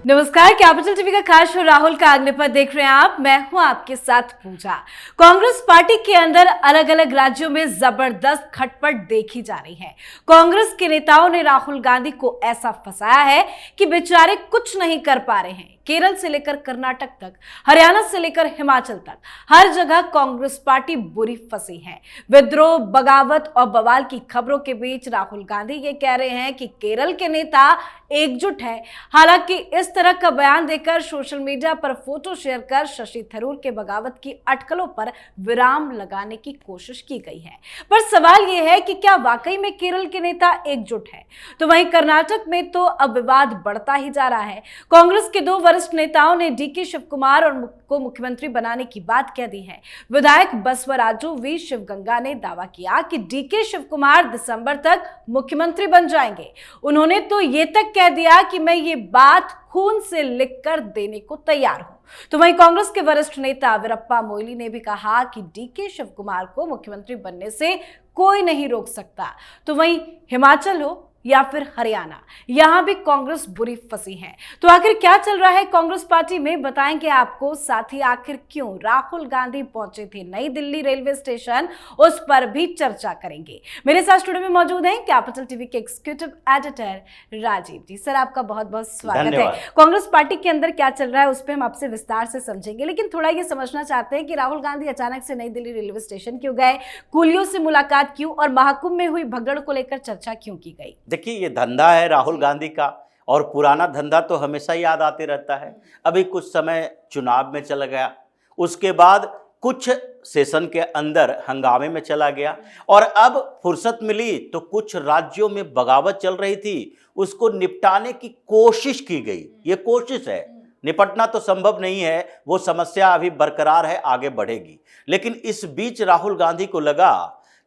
नमस्कार, capital TV का खास शो राहुल का अग्निपथ देख रहे हैं आप। मैं हूं आपके साथ पूजा। कांग्रेस पार्टी के अंदर अलग अलग राज्यों में जबरदस्त खटपट देखी जा रही है। कांग्रेस के नेताओं ने राहुल गांधी को ऐसा फंसाया है कि बेचारे कुछ नहीं कर पा रहे हैं। केरल से लेकर कर्नाटक तक, हरियाणा से लेकर हिमाचल तक, हर जगह कांग्रेस पार्टी बुरी फंसी है। विद्रोह, बगावत और बवाल की खबरों के बीच राहुल गांधी ये कह रहे हैं कि केरल के नेता एकजुट है। हालांकि इस तरह का बयान देकर सोशल मीडिया पर फोटो शेयर कर शशि थरूर के बगावत की अटकलों पर विराम लगाने की कोशिश की गई है। पर सवाल यह है कि क्या वाकई में केरल के नेता एकजुट है? तो वहीं कर्नाटक में तो अब विवाद बढ़ता ही जा रहा है। कांग्रेस के दो वरिष्ठ नेताओं ने डीके शिव कुमार और को मुख्यमंत्री बनाने की बात कह दी है। विधायक बसवराजू वी शिवगंगा ने दावा किया कि डीके शिव कुमार दिसंबर तक मुख्यमंत्री बन जाएंगे। उन्होंने तो ये तक कह दिया कि मैं ये बात खून से लिखकर देने को तैयार हूं। तो वहीं कांग्रेस के वरिष्ठ नेता वीरप्पा मोइली ने भी कहा कि डीके शिव कुमार को मुख्यमंत्री बनने से कोई नहीं रोक सकता। तो वहीं हिमाचल हो या फिर हरियाणा, यहां भी कांग्रेस बुरी फंसी है। तो आखिर क्या चल रहा है कांग्रेस पार्टी में, बताएंगे आपको। साथ ही आखिर क्यों राहुल गांधी पहुंचे थे नई दिल्ली रेलवे स्टेशन, उस पर भी चर्चा करेंगे। मेरे साथ स्टूडियो में मौजूद हैं कैपिटल टीवी के एग्जीक्यूटिव एडिटर राजीव जी। सर, आपका बहुत बहुत स्वागत है। कांग्रेस पार्टी के अंदर क्या चल रहा है उस पर हम आपसे विस्तार से समझेंगे, लेकिन थोड़ा ये समझना चाहते हैं कि राहुल गांधी अचानक से नई दिल्ली रेलवे स्टेशन क्यों गए, कुलियों से मुलाकात क्यों, और महाकुंभ में हुई भगदड़ को लेकर चर्चा क्यों की गई? देखिए, ये धंधा है राहुल गांधी का, और पुराना धंधा तो हमेशा याद आते रहता है। अभी कुछ समय चुनाव में चला गया, उसके बाद कुछ सेशन के अंदर हंगामे में चला गया, और अब फुर्सत मिली तो कुछ राज्यों में बगावत चल रही थी, उसको निपटाने की कोशिश की गई। ये कोशिश है, निपटना तो संभव नहीं है, वो समस्या अभी बरकरार है, आगे बढ़ेगी। लेकिन इस बीच राहुल गांधी को लगा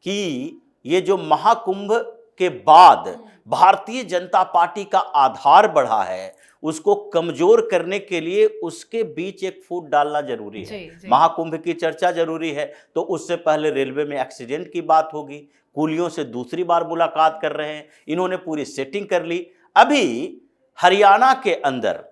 कि ये जो महाकुंभ के बाद भारतीय जनता पार्टी का आधार बढ़ा है, उसको कमजोर करने के लिए उसके बीच एक फूट डालना जरूरी है। महाकुंभ की चर्चा जरूरी है, तो उससे पहले रेलवे में एक्सीडेंट की बात होगी। कुलियों से दूसरी बार मुलाकात कर रहे हैं, इन्होंने पूरी सेटिंग कर ली। अभी हरियाणा के अंदर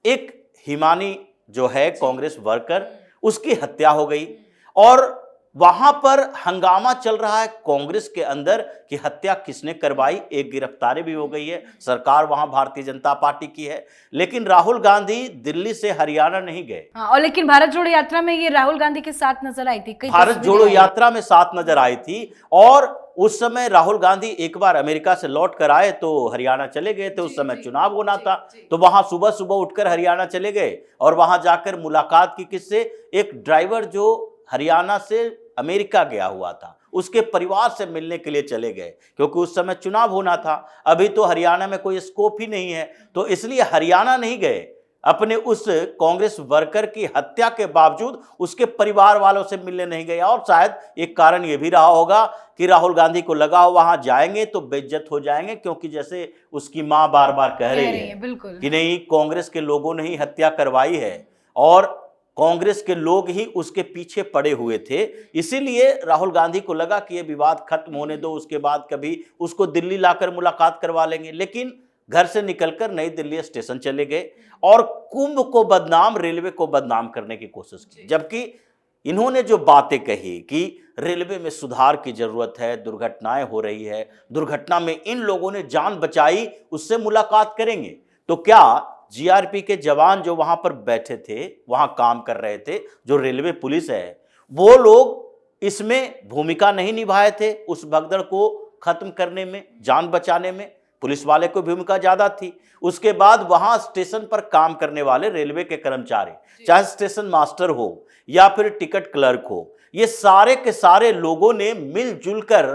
एक हिमानी जो है कांग्रेस वर्कर, उसकी हत्या हो गई, और वहां पर हंगामा चल रहा है कांग्रेस के अंदर कि हत्या किसने करवाई। एक गिरफ्तारी भी हो गई है, सरकार वहां भारतीय जनता पार्टी की है। लेकिन राहुल गांधी दिल्ली से हरियाणा नहीं गए। और लेकिन भारत जोड़ो यात्रा में ये राहुल गांधी के साथ नजर आई थी, भारत जोड़ो यात्रा में साथ नजर आई थी, और उस समय राहुल गांधी एक बार अमेरिका से लौट कर आए तो हरियाणा चले गए थे। उस समय चुनाव होना था, तो वहां सुबह सुबह उठकर हरियाणा चले गए, और वहां जाकर मुलाकात की किससे? एक ड्राइवर जो हरियाणा से अमेरिका गया हुआ था, उसके परिवार से मिलने के लिए चले गए, क्योंकि उस समय चुनाव होना था। अभी तो हरियाणा में कोई स्कोप ही नहीं है, तो इसलिए हरियाणा नहीं गए। अपने उस कांग्रेस वर्कर की हत्या के बावजूद उसके परिवार वालों से मिलने नहीं गए। और शायद एक कारण यह भी रहा होगा कि राहुल गांधी को लगा हो वहां जाएंगे तो बेइज्जत हो जाएंगे, क्योंकि जैसे उसकी मां बार बार कह रही है बिल्कुल कि नहीं, कांग्रेस के लोगों ने ही हत्या करवाई है, और कांग्रेस के लोग ही उसके पीछे पड़े हुए थे। इसीलिए राहुल गांधी को लगा कि ये विवाद खत्म होने दो, उसके बाद कभी उसको दिल्ली लाकर मुलाकात करवा लेंगे। लेकिन घर से निकलकर नई दिल्ली स्टेशन चले गए, और कुंभ को बदनाम, रेलवे को बदनाम करने की कोशिश की। जबकि इन्होंने जो बातें कही कि रेलवे में सुधार की जरूरत है, दुर्घटनाएं हो रही है, दुर्घटना में इन लोगों ने जान बचाई, उससे मुलाकात करेंगे। तो क्या जीआरपी के जवान जो वहां पर बैठे थे, वहां काम कर रहे थे, जो रेलवे पुलिस है, वो लोग इसमें भूमिका नहीं निभाए थे? उस भगदड़ को खत्म करने में, जान बचाने में पुलिस वाले को भूमिका ज्यादा थी। उसके बाद वहां स्टेशन पर काम करने वाले रेलवे के कर्मचारी, चाहे स्टेशन मास्टर हो या फिर टिकट क्लर्क हो, ये सारे के सारे लोगों ने मिलजुल कर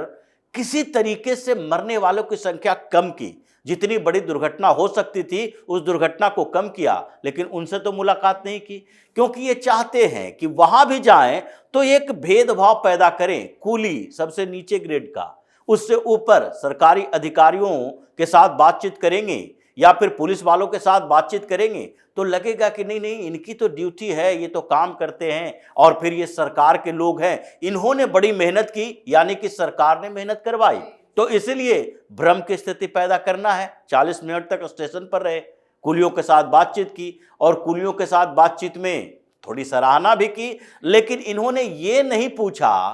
किसी तरीके से मरने वालों की संख्या कम की। जितनी बड़ी दुर्घटना हो सकती थी उस दुर्घटना को कम किया, लेकिन उनसे तो मुलाकात नहीं की, क्योंकि ये चाहते हैं कि वहां भी जाएं तो एक भेदभाव पैदा करें। कूली सबसे नीचे ग्रेड का, उससे ऊपर सरकारी अधिकारियों के साथ बातचीत करेंगे या फिर पुलिस वालों के साथ बातचीत करेंगे, तो लगेगा कि नहीं नहीं, इनकी तो ड्यूटी है, ये तो काम करते हैं, और फिर ये सरकार के लोग हैं, इन्होंने बड़ी मेहनत की, यानी कि सरकार ने मेहनत करवाई। तो इसलिए भ्रम की स्थिति पैदा करना है। 40 मिनट तक स्टेशन पर रहे, कुलियों के साथ बातचीत की और कुलियों के साथ बातचीत में थोड़ी सराहना भी की, लेकिन इन्होंने ये नहीं पूछा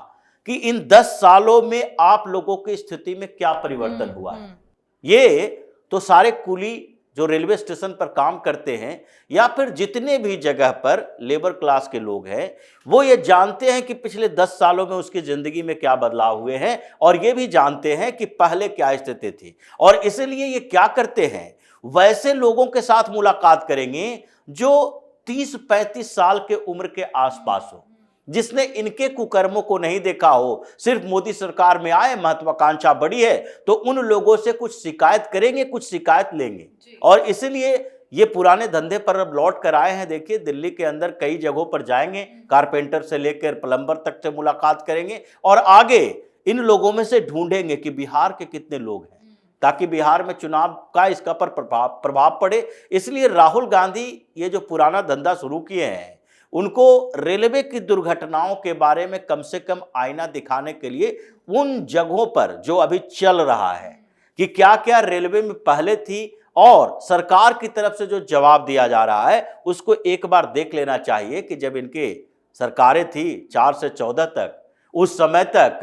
कि इन 10 सालों में आप लोगों की स्थिति में क्या परिवर्तन हुआ है। ये तो सारे कुली जो रेलवे स्टेशन पर काम करते हैं या फिर जितने भी जगह पर लेबर क्लास के लोग हैं, वो ये जानते हैं कि पिछले 10 सालों में उसकी जिंदगी में क्या बदलाव हुए हैं और ये भी जानते हैं कि पहले क्या स्थिति थी। और इसलिए ये क्या करते हैं, वैसे लोगों के साथ मुलाकात करेंगे जो 30-35 साल के उम्र के आसपास हो, जिसने इनके कुकर्मों को नहीं देखा हो, सिर्फ मोदी सरकार में आए, महत्वाकांक्षा बढ़ी है, तो उन लोगों से कुछ शिकायत करेंगे, कुछ शिकायत लेंगे। और इसलिए ये पुराने धंधे पर अब लौट कर आए हैं। देखिए, दिल्ली के अंदर कई जगहों पर जाएंगे, कारपेंटर से लेकर प्लम्बर तक से मुलाकात करेंगे और आगे इन लोगों में से ढूंढेंगे कि बिहार के कितने लोग हैं, ताकि बिहार में चुनाव का इसका पर प्रभाव पड़े। इसलिए राहुल गांधी ये जो पुराना धंधा शुरू किए हैं, उनको रेलवे की दुर्घटनाओं के बारे में कम से कम आईना दिखाने के लिए उन जगहों पर जो अभी चल रहा है कि क्या क्या रेलवे में पहले थी और सरकार की तरफ से जो जवाब दिया जा रहा है, उसको एक बार देख लेना चाहिए कि जब इनके सरकारें थी 4 से 14 तक, उस समय तक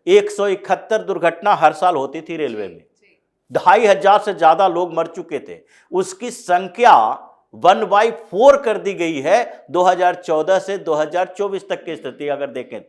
171 दुर्घटना हर साल होती थी रेलवे में, 2500 से ज्यादा लोग मर चुके थे। उसकी संख्या 1/4 कर दी गई है 2014 से 2024 तक की स्थिति अगर देखें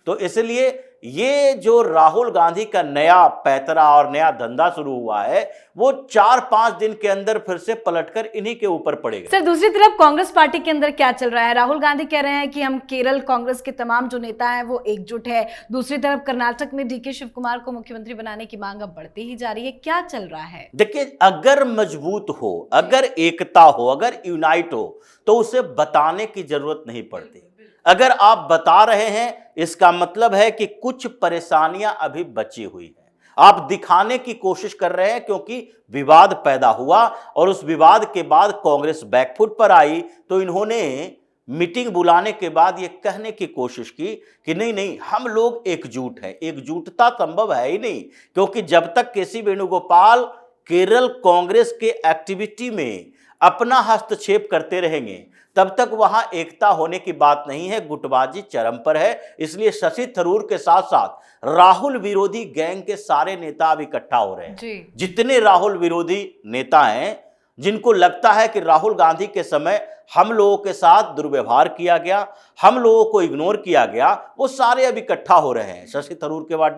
तो इसलिए ये जो राहुल गांधी का नया पैतरा और नया धंधा शुरू हुआ है, वो 4-5 दिन के अंदर फिर से पलटकर इन्हीं के ऊपर पड़ेगा। सर, दूसरी तरफ कांग्रेस पार्टी के अंदर क्या चल रहा है? राहुल गांधी कह रहे हैं कि हम केरल कांग्रेस के तमाम जो नेता हैं वो एकजुट है। दूसरी तरफ कर्नाटक में डीके शिव कुमार को मुख्यमंत्री बनाने की मांग अब बढ़ती ही जा रही है। क्या चल रहा है? देखिए, अगर मजबूत हो, अगर एकता हो, अगर यूनाइट हो, तो उसे बताने की जरूरत नहीं पड़ती। अगर आप बता रहे हैं, इसका मतलब है कि कुछ परेशानियां अभी बची हुई है। आप दिखाने की कोशिश कर रहे हैं क्योंकि विवाद पैदा हुआ और उस विवाद के बाद कांग्रेस बैकफुट पर आई, तो इन्होंने मीटिंग बुलाने के बाद ये कहने की कोशिश की कि नहीं नहीं, हम लोग एकजुट हैं। एकजुटता संभव है ही नहीं, क्योंकि जब तक केसी वेणुगोपाल केरल कांग्रेस के एक्टिविटी में अपना हस्तक्षेप करते रहेंगे, तब तक वहां एकता होने की बात नहीं है, गुटबाजी चरम पर है। इसलिए शशि थरूर के साथ साथ राहुल विरोधी गैंग के सारे नेता अब इकट्ठा हो रहे हैं। जितने राहुल विरोधी नेता हैं, जिनको लगता है कि राहुल गांधी के समय हम लोगों के साथ दुर्व्यवहार किया गया, हम लोगों को इग्नोर किया गया, वो सारे अब इकट्ठा हो रहे हैं। शशि थरूर के बाद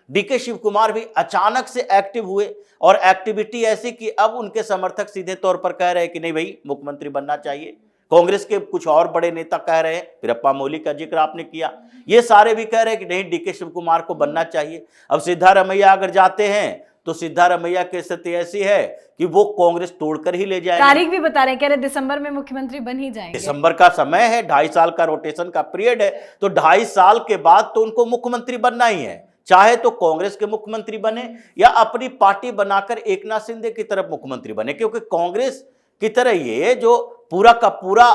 डीके शिव कुमार भी अचानक से एक्टिव हुए और एक्टिविटी ऐसी कि अब उनके समर्थक सीधे तौर पर कह रहे हैं कि नहीं भाई, मुख्यमंत्री बनना चाहिए। कांग्रेस के कुछ और बड़े नेता कह रहे हैं, वीरप्पा मोइली का जिक्र आपने किया, ये सारे भी कह रहे हैं कि नहीं, डीके शिव कुमार को बनना चाहिए। अब सिद्धारमैया अगर जाते हैं तो सिद्धारमैया की स्थिति ऐसी है कि वो कांग्रेस तोड़कर ही ले जाएंगे। तारीख भी बता रहे हैं, कह रहे दिसंबर में मुख्यमंत्री बन ही जाएंगे। दिसंबर का समय है, 2.5 साल का रोटेशन का पीरियड है, तो 2.5 साल के बाद तो उनको मुख्यमंत्री बनना ही है। चाहे तो कांग्रेस के मुख्यमंत्री बने या अपनी पार्टी बनाकर एकनाथ शिंदे की तरफ मुख्यमंत्री बने, क्योंकि कांग्रेस की तरह ये जो पूरा का पूरा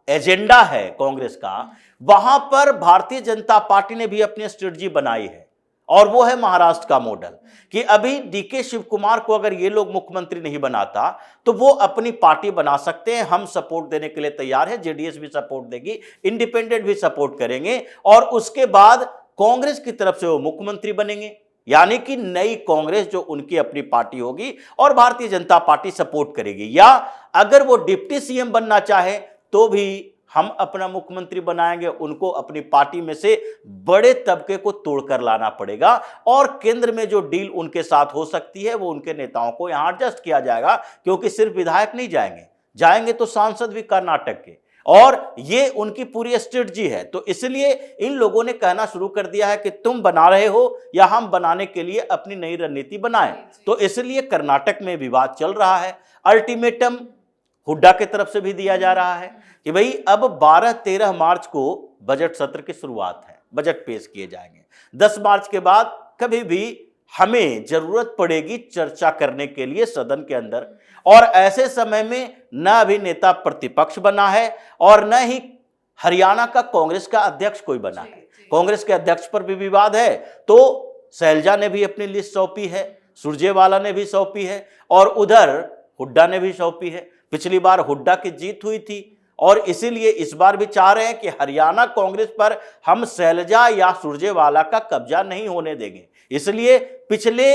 एजेंडा है कांग्रेस का, वहां पर भारतीय जनता पार्टी ने भी अपनी स्ट्रेटजी बनाई है और वो है महाराष्ट्र का मॉडल कि अभी डीके शिव कुमार को अगर ये लोग मुख्यमंत्री नहीं बनाता तो वो अपनी पार्टी बना सकते हैं। हम सपोर्ट देने के लिए तैयार है, जेडीएस भी सपोर्ट देगी, इंडिपेंडेंट भी सपोर्ट करेंगे और उसके बाद कांग्रेस की तरफ से वो मुख्यमंत्री बनेंगे। यानी कि नई कांग्रेस जो उनकी अपनी पार्टी होगी और भारतीय जनता पार्टी सपोर्ट करेगी। या अगर वो डिप्टी सीएम बनना चाहे तो भी हम अपना मुख्यमंत्री बनाएंगे, उनको अपनी पार्टी में से बड़े तबके को तोड़कर लाना पड़ेगा और केंद्र में जो डील उनके साथ हो सकती है वो उनके नेताओं को यहां एडजस्ट किया जाएगा, क्योंकि सिर्फ विधायक नहीं जाएंगे तो सांसद भी कर्नाटक के, और ये उनकी पूरी स्ट्रेटजी है। तो इसलिए इन लोगों ने कहना शुरू कर दिया है कि तुम बना रहे हो या हम बनाने के लिए अपनी नई रणनीति बनाएं। तो इसलिए कर्नाटक में विवाद चल रहा है। अल्टीमेटम हुड्डा की तरफ से भी दिया जा रहा है कि भाई अब 12-13 मार्च को बजट सत्र की शुरुआत है, बजट पेश किए जाएंगे। 10 मार्च के बाद कभी भी हमें जरूरत पड़ेगी चर्चा करने के लिए सदन के अंदर, और ऐसे समय में न अभी नेता प्रतिपक्ष बना है और न ही हरियाणा का कांग्रेस का अध्यक्ष कोई बना है। कांग्रेस के अध्यक्ष पर भी विवाद है, तो शैलजा ने भी अपनी लिस्ट सौंपी है, सुरजेवाला ने भी सौंपी है, और उधर हुड्डा ने भी सौंपी है। पिछली बार हुड्डा की जीत हुई थी और इसीलिए इस बार भी चाह रहे हैं कि हरियाणा कांग्रेस पर हम शैलजा या सुरजेवाला का कब्जा नहीं होने देंगे। इसलिए पिछले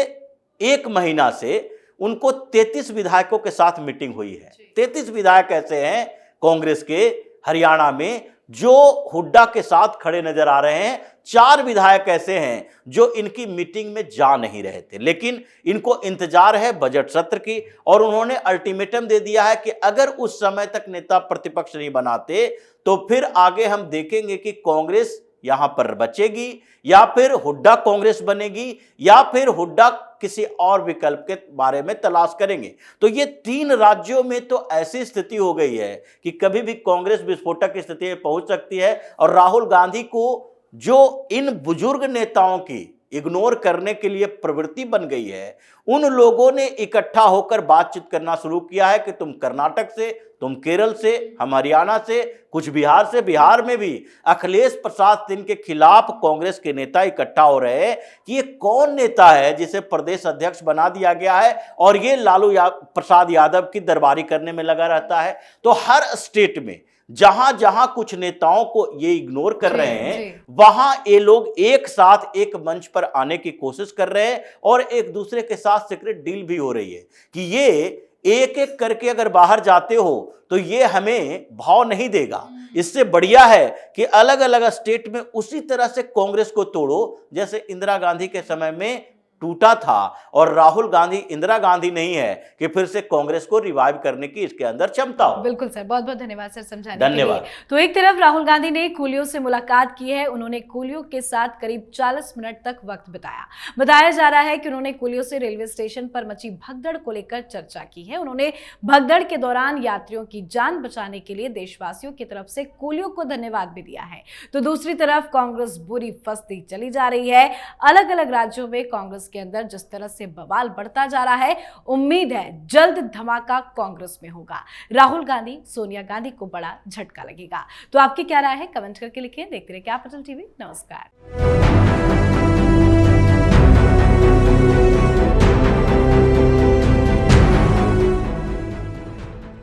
1 महीना से उनको 33 विधायकों के साथ मीटिंग हुई है। 33 विधायक ऐसे हैं कांग्रेस के हरियाणा में जो हुड्डा के साथ खड़े नजर आ रहे हैं। 4 विधायक ऐसे हैं जो इनकी मीटिंग में जा नहीं रहे थे, लेकिन इनको इंतजार है बजट सत्र की और उन्होंने अल्टीमेटम दे दिया है कि अगर उस समय तक नेता प्रतिपक्ष नहीं बनाते तो फिर आगे हम देखेंगे कि कांग्रेस यहां पर बचेगी या फिर हुड्डा कांग्रेस बनेगी या फिर हुड्डा किसी और विकल्प के बारे में तलाश करेंगे। तो ये 3 राज्यों में तो ऐसी स्थिति हो गई है कि कभी भी कांग्रेस विस्फोटक की स्थिति में पहुंच सकती है और राहुल गांधी को जो इन बुजुर्ग नेताओं की इग्नोर करने के लिए प्रवृत्ति बन गई है, उन लोगों ने इकट्ठा होकर बातचीत करना शुरू किया है कि तुम कर्नाटक से, तुम केरल से, हम हरियाणा से, कुछ बिहार से। बिहार में भी अखिलेश प्रसाद सिंह के खिलाफ कांग्रेस के नेता इकट्ठा हो रहे हैं कि ये कौन नेता है जिसे प्रदेश अध्यक्ष बना दिया गया है और ये लालू प्रसाद यादव की दरबारी करने में लगा रहता है। तो हर स्टेट में जहां जहां कुछ नेताओं को ये इग्नोर कर रहे हैं, वहां ये लोग एक साथ एक मंच पर आने की कोशिश कर रहे हैं और एक दूसरे के साथ सीक्रेट डील भी हो रही है कि ये एक एक करके अगर बाहर जाते हो तो ये हमें भाव नहीं देगा। इससे बढ़िया है कि अलग अलग स्टेट में उसी तरह से कांग्रेस को तोड़ो जैसे इंदिरा गांधी के समय में टूटा था। और राहुल गांधी इंदिरा गांधी नहीं है कि फिर से कांग्रेस को रिवाइव करने की इसके अंदर क्षमता हो। बिल्कुल सर, बहुत बहुत धन्यवाद सर समझाने धन्यवाद। के लिए। तो एक तरफ राहुल गांधी ने कूलियों से मुलाकात की है, उन्होंने कूलियों के साथ करीब 40 मिनट तक वक्त बिताया। बताया जा रहा है कि उन्होंने कूलियों से रेलवे स्टेशन पर मची भगदड़ को लेकर चर्चा की है। उन्होंने भगदड़ के दौरान यात्रियों की जान बचाने के लिए देशवासियों की तरफ से कूलियों को धन्यवाद भी दिया है। तो दूसरी तरफ कांग्रेस बुरी फंसती चली जा रही है। अलग अलग राज्यों में कांग्रेस के अंदर जिस तरह से बवाल बढ़ता जा रहा है, उम्मीद है जल्द धमाका कांग्रेस में होगा। राहुल गांधी, सोनिया गांधी को बड़ा झटका लगेगा। तो आपकी क्या राय है, कमेंट करके लिखें। देखते रहिए कैपिटल टीवी। नमस्कार।